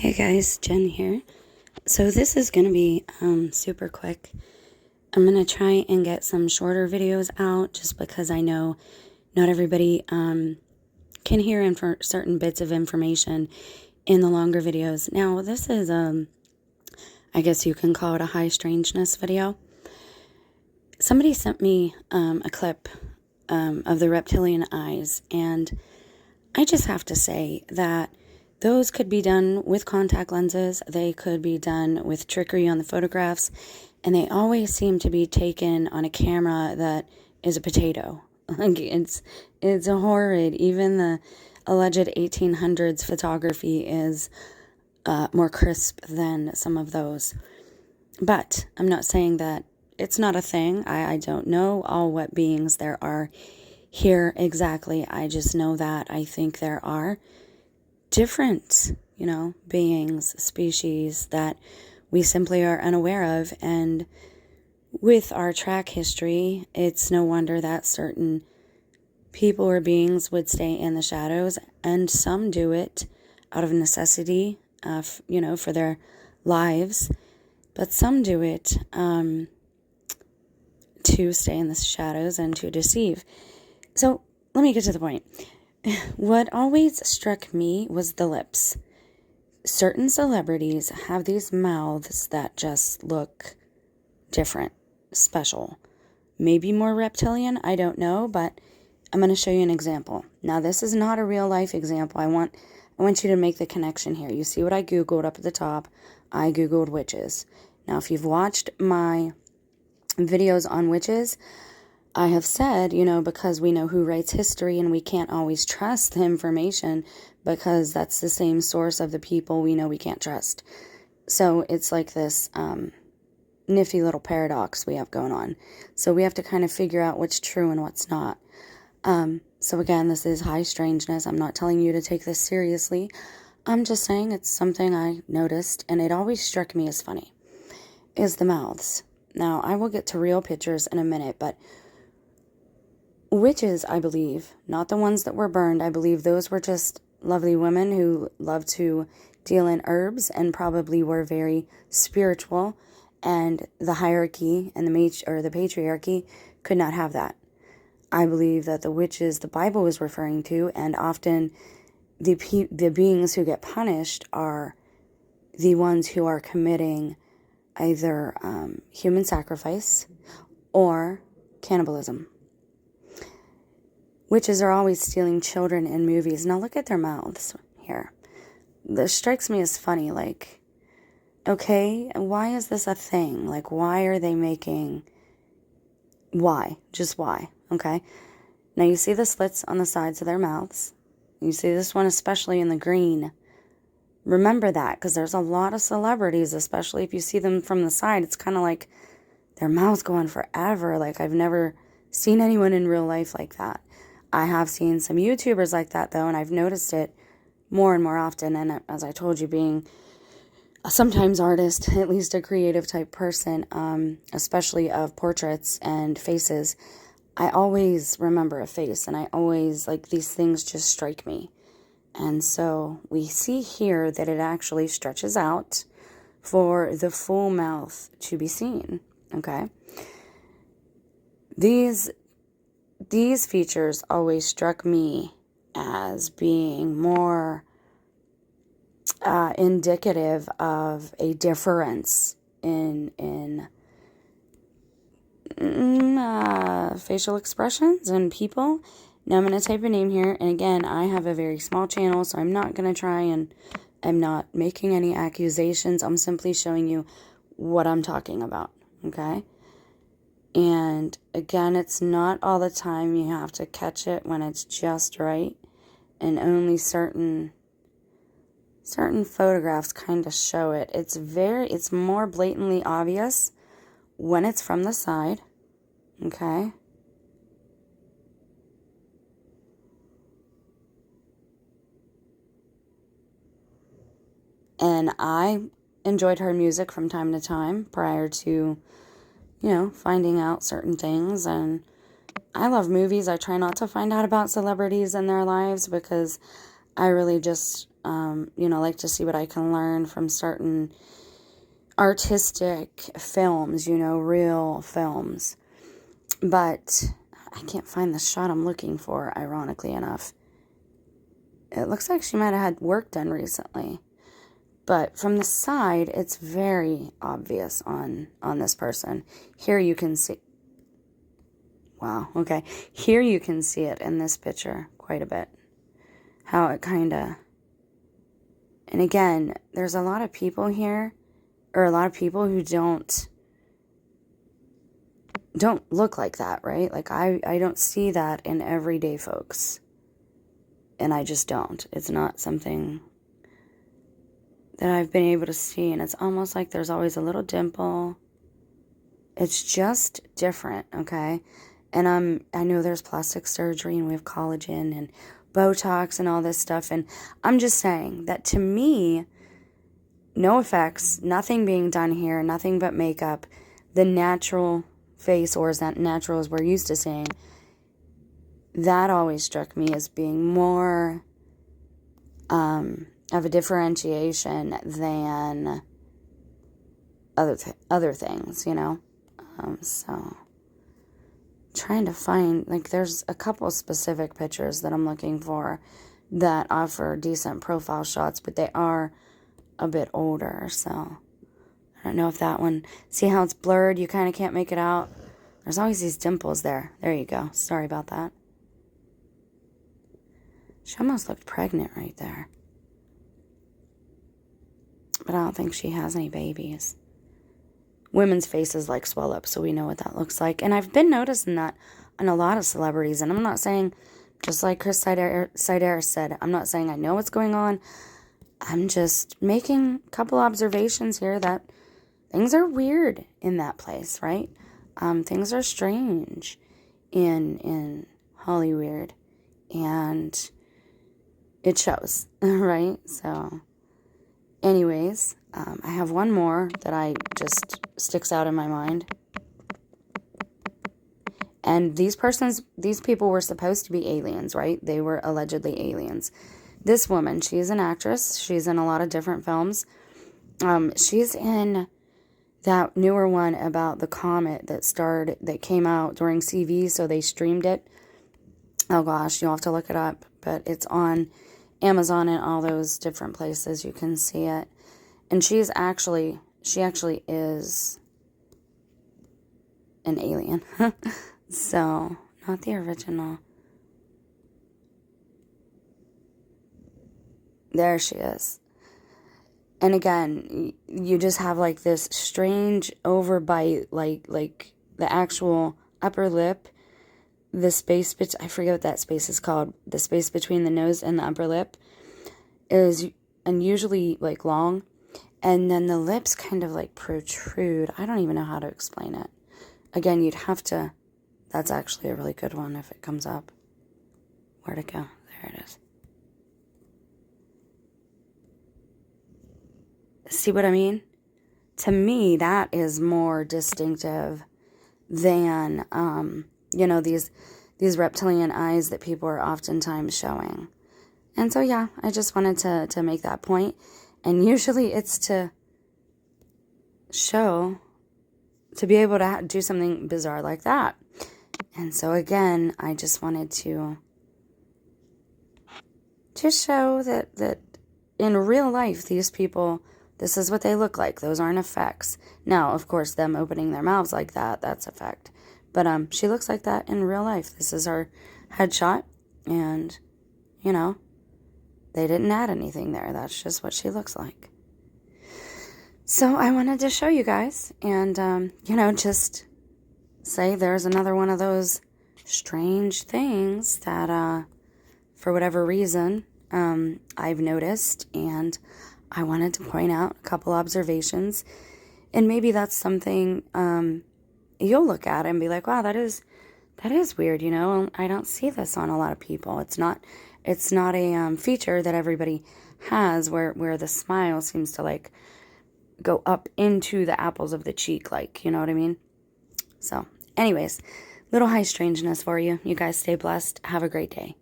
Hey guys, Jen here. So this is going to be super quick. I'm going to try and get some shorter videos out just because I know not everybody can hear certain bits of information in the longer videos. Now this is, I guess you can call it a high strangeness video. Somebody sent me a clip of the reptilian eyes, and I just have to say that those could be done with contact lenses. They could be done with trickery on the photographs. And they always seem to be taken on a camera that is a potato. Like it's horrid. Even the alleged 1800s photography is more crisp than some of those. But I'm not saying that it's not a thing. I don't know all what beings there are here exactly. I just know that I think there are different, beings, species that we simply are unaware of. And with our track history, it's no wonder that certain people or beings would stay in the shadows, and some do it out of necessity, for their lives, but some do it to stay in the shadows and to deceive. So let me get to the point. What always struck me was the lips. Certain celebrities have these mouths that just look different, special. Maybe more reptilian, I don't know, but I'm going to show you an example. Now, this is not a real life example. I want you to make the connection here. You see what I Googled up at the top? I Googled witches. Now, if you've watched my videos on witches, I have said, because we know who writes history and we can't always trust the information because that's the same source of the people we know we can't trust. So it's like this nifty little paradox we have going on. So we have to kind of figure out what's true and what's not. So again, this is high strangeness. I'm not telling you to take this seriously. I'm just saying it's something I noticed, and it always struck me as funny, is the mouths. Now, I will get to real pictures in a minute, but witches, I believe, not the ones that were burned. I believe those were just lovely women who loved to deal in herbs and probably were very spiritual, and the hierarchy and the patriarchy could not have that. I believe that the witches the Bible is referring to, and often the beings who get punished are the ones who are committing either human sacrifice or cannibalism. Witches are always stealing children in movies. Now look at their mouths here. This strikes me as funny. Like, okay, why is this a thing? Like, why are they making... Why? Just why? Okay? Now you see the slits on the sides of their mouths. You see this one especially in the green. Remember that, because there's a lot of celebrities, especially if you see them from the side, it's kind of like their mouths go on forever. Like, I've never seen anyone in real life like that. I have seen some YouTubers like that, though, and I've noticed it more and more often. And as I told you, being a sometimes artist, at least a creative type person, especially of portraits and faces, I always remember a face, and I always, these things just strike me. And so we see here that it actually stretches out for the full mouth to be seen, okay? These features always struck me as being more indicative of a difference in facial expressions and people. Now I'm going to type a name here, and again, I have a very small channel, so I'm not going to try and I'm not making any accusations. I'm simply showing you what I'm talking about, okay? And again, it's not all the time. You have to catch it when it's just right, and only certain photographs kind of show it. It's more blatantly obvious when it's from the side, okay? And I enjoyed her music from time to time prior to, finding out certain things. And I love movies. I try not to find out about celebrities and their lives because I really just you know, like to see what I can learn from certain artistic films, you know, real films. But I can't find the shot I'm looking for, ironically enough. It looks like she might have had work done recently. But from the side, it's very obvious on this person. Here you can see... Wow, okay. Here you can see it in this picture quite a bit. How it kind of... And again, there's a lot of people here, or a lot of people who don't look like that, right? Like, I don't see that in everyday folks. And I just don't. It's not something that I've been able to see. And it's almost like there's always a little dimple. It's just different, okay? And I know there's plastic surgery and we have collagen and Botox and all this stuff. And I'm just saying that to me, no effects, nothing being done here, nothing but makeup, the natural face, or as natural as we're used to seeing, that always struck me as being more of a differentiation than other things, you know? So, trying to find, like, there's a couple specific pictures that I'm looking for that offer decent profile shots, but they are a bit older, so I don't know if that one, see how it's blurred, you kind of can't make it out. There's always these dimples there. There you go. Sorry about that. She almost looked pregnant right there. But I don't think she has any babies. Women's faces like swell up, so we know what that looks like. And I've been noticing that on a lot of celebrities. And I'm not saying, just like Chris Sidaris said, I'm not saying I know what's going on. I'm just making a couple observations here that things are weird in that place, right? Things are strange in Hollywood. And it shows, right? So, anyways, I have one more that I just sticks out in my mind. And these people were supposed to be aliens, right? They were allegedly aliens. This woman, she's an actress. She's in a lot of different films. She's in that newer one about the comet that came out during CV, so they streamed it. Oh gosh, you'll have to look it up, but it's on Amazon and all those different places. You can see it. And she actually is an alien. So, not the original. There she is. And again, you just have like this strange overbite, like the actual upper lip, the space, I forget what that space is called, the space between the nose and the upper lip is unusually like long. And then the lips kind of like protrude. I don't even know how to explain it. Again, you'd have to, that's actually a really good one if it comes up. Where'd it go? There it is. See what I mean? To me, that is more distinctive than, you know, these reptilian eyes that people are oftentimes showing. And so, yeah, I just wanted to make that point. And usually it's to show, to be able to do something bizarre like that. And so, again, I just wanted to show that in real life, these people, this is what they look like. Those aren't effects. Now, of course, them opening their mouths like that, that's effect. But she looks like that in real life. This is her headshot. And, you know, they didn't add anything there. That's just what she looks like. So I wanted to show you guys. And, you know, just say there's another one of those strange things that, for whatever reason, I've noticed. And I wanted to point out a couple observations. And maybe that's something you'll look at and be like, wow, that is weird, you know. I don't see this on a lot of people. It's not a feature that everybody has where the smile seems to like go up into the apples of the cheek, like, you know what I mean? So, anyways, little high strangeness for you. You guys stay blessed. Have a great day.